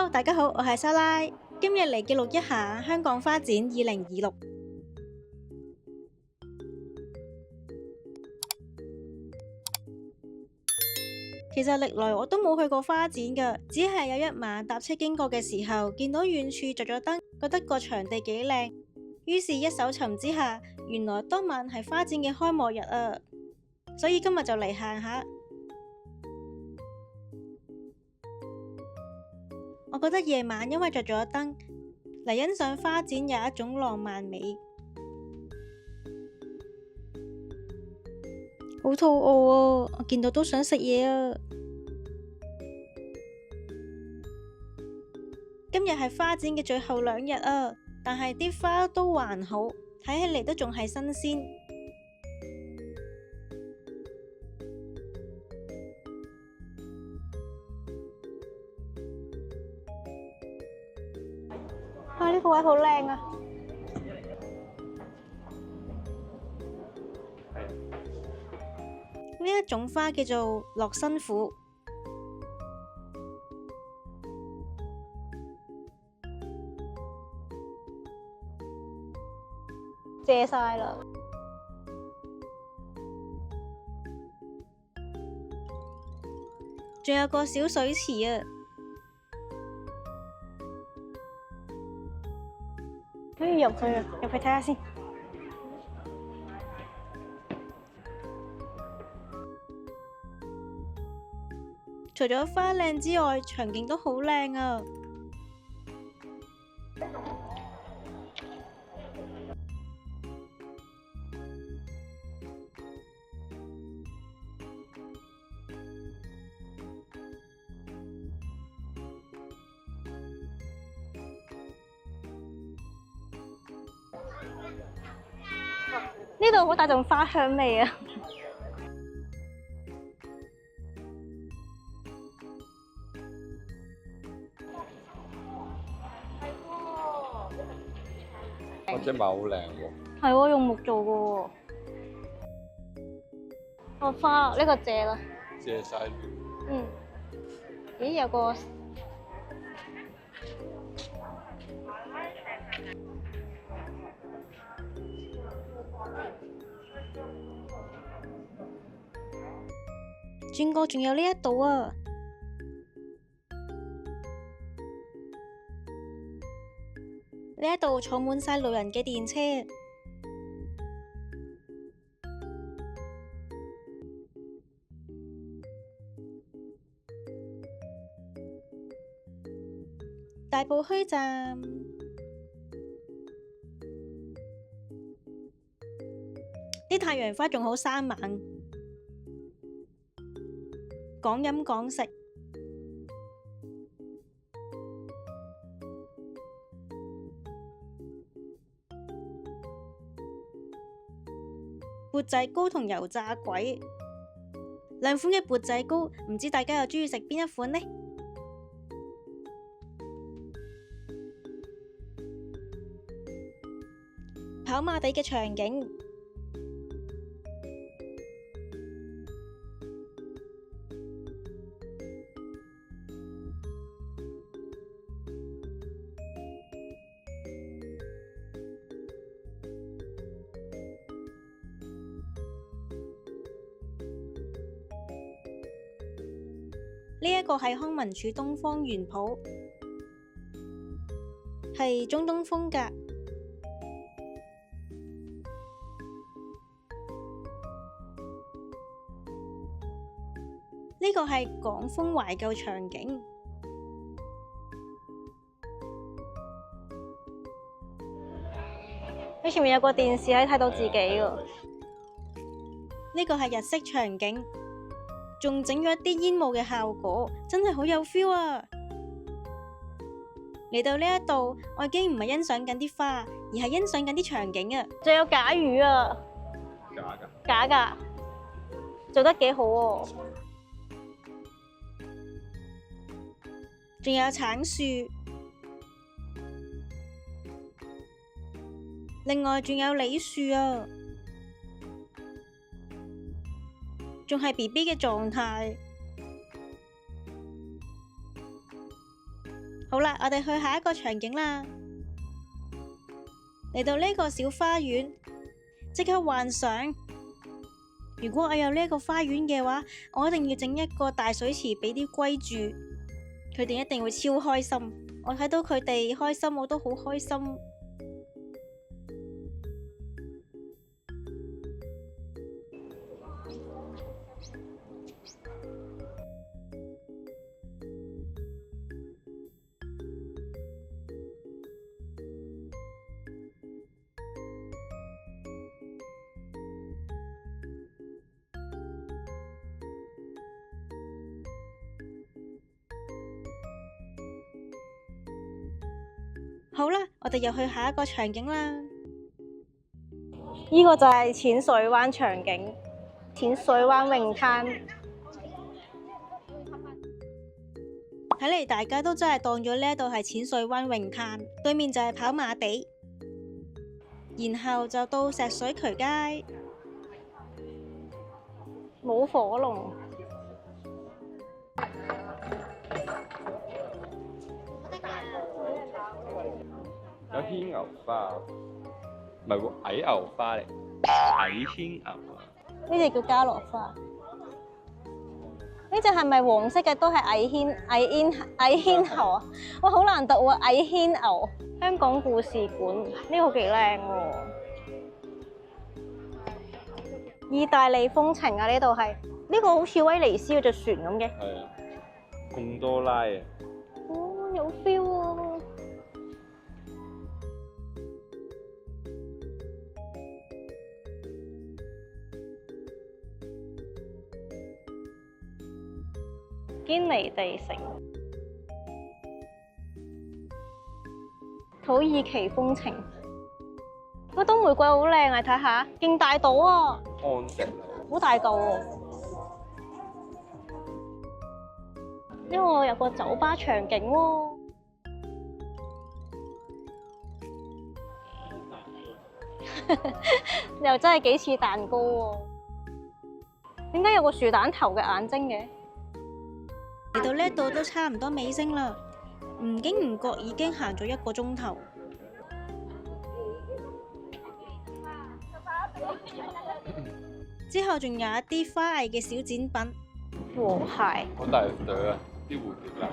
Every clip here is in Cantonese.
Hello，大家好，我係莎拉，今日嚟記錄一下香港花展2026。其實歷來我都冇去過花展㗎，只係有一晚搭車經過嘅時候，見到遠處着咗燈，覺得個場地幾靚，於是一搜尋之下，原來當晚係花展嘅開幕日啊，所以今日就嚟行下。我覺得夜晚因為着咗燈，嚟欣賞花展有一種浪漫美。好肚餓啊！我見到都想食嘢啊！今日係花展嘅最後2日啊，但係啲花都還好，睇起嚟都仲係新鮮。呢個位好靚啊！呢一種花叫做樂辛苦，謝晒啦。仲有個小水池啊！可以入去啊，入去睇下先。除咗花靚之外，場景都好靚啊！呢度好大陣花香味啊！隻馬好靚喎，係喎，用木做嘅喎。個花呢個謝啦。謝晒。咦，有個轉角仲有呢一度啊！呢一度坐滿晒路人嘅電車，大埔墟站。啲太陽花仲好生猛，講飲講食。缽仔糕同油炸鬼兩款嘅缽仔糕，唔知大家又鍾意食邊一款呢？跑馬地嘅場景，呢一個係康文署東方園圃，係中東風格。呢個係港風懷舊場景，喺前面有個電視可以睇到自己喎。呢個係日式場景，仲整咗啲煙霧嘅效果，真係好有 feel 啊！嚟到呢一度，我已經唔係欣賞緊啲花，而係欣賞緊啲場景啊！仲有假魚啊！假㗎，做得幾好喎！仲有橙樹，另外仲有梨樹啊，仲係 BB 嘅狀態，好啦，我哋去下一個場景啦。嚟到呢個小花園，即刻幻想，如果我有呢個花園嘅話，我一定要整一個大水池俾啲龜住，佢哋一定會超開心。我睇到佢哋開心，我都好開心。好啦，我哋又去下一個場景啦。呢個就係淺水灣場景，淺水灣泳灘。睇嚟大家都真係當咗呢度係淺水灣泳灘，對面就係跑馬地，然後就到石水渠街，冇火龍。有牽牛花，唔係喎，矮牛花嚟，矮牽牛啊！呢隻叫加羅花。呢隻係咪黃色嘅都係矮牽牛啊？哇，好難讀喎，矮牽牛。香港故事館呢個幾靚喎。意大利風情啊，呢度係呢個好似威尼斯嗰隻船咁嘅。係啊，貢多拉啊！哦，有 feel 啊！堅尼地城，土耳其風情。個冬玫瑰好靚啊，睇下，勁大朵啊！安石好大嚿喎。呢個有個酒吧場景喎。又真係幾似蛋糕喎。點解有個樹蛋頭嘅眼睛嘅？嚟到呢度都差唔多尾聲啦，唔經唔覺已經行咗1個鐘頭。之後仲有一啲花藝嘅小展品，和諧。好大朵啊！啲蝴蝶蘭，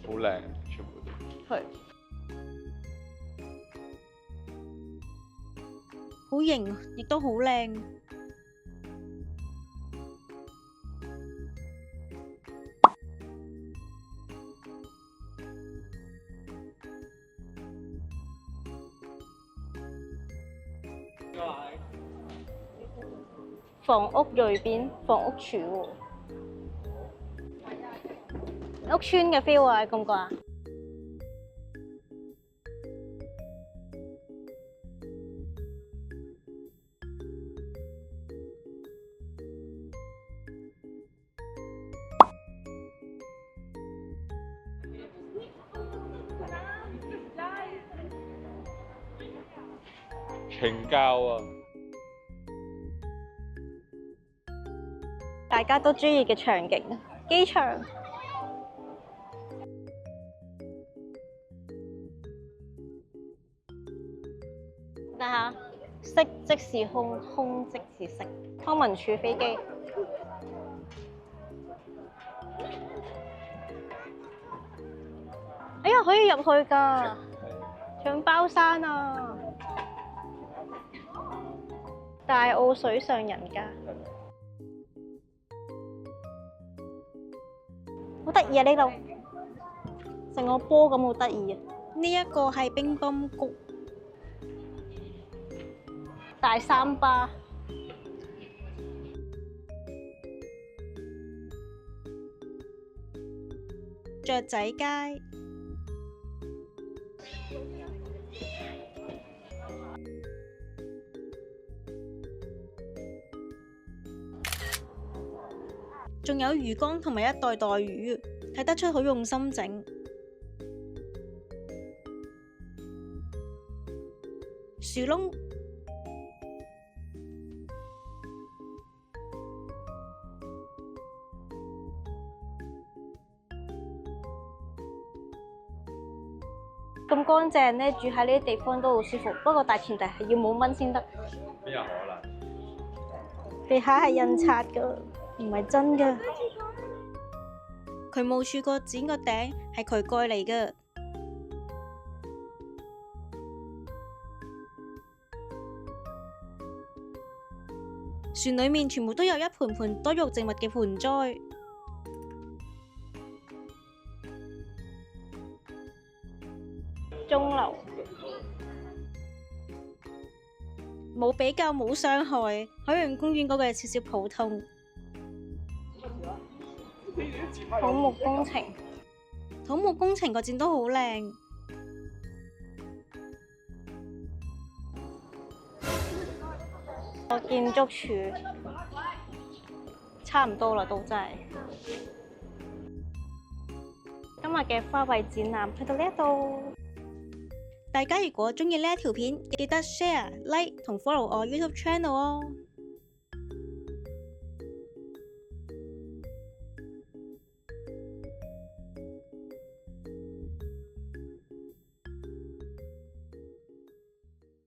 好靚，全部都係。好型，亦都好靚。房屋鋭變，房屋署喎，屋村嘅 feel 啊，你覺唔覺啊？懲教啊！大家都中意嘅場景，機場。睇下，色即是空，空即是色。康文署飛機。哎呀，可以入去㗎，搶包山啊！大澳水上人家。好得意啊！呢度成個波咁，好得意啊！呢一個係乒乓谷大三巴，雀仔街，仲有魚缸同埋一袋魚，睇得出好用心整。樹窿，咁乾淨咧，住喺呢啲地方都好舒服。不過大前提係要冇蚊先得。邊有可能？地下係印刷㗎，唔係真㗎。渠務署個剪個頂係渠蓋嚟㗎。船裡面全部都有一盆盆多肉植物嘅盆栽。鐘樓冇比較冇傷害，海洋公園嗰個有少少普通。土木工程，土木工程個展都好靚。個建築署差唔多啦，都真係。今日嘅花卉展覽去到呢一度。大家如果鍾意呢一條片，記得 share、like 同 follow我 YouTube channel 哦。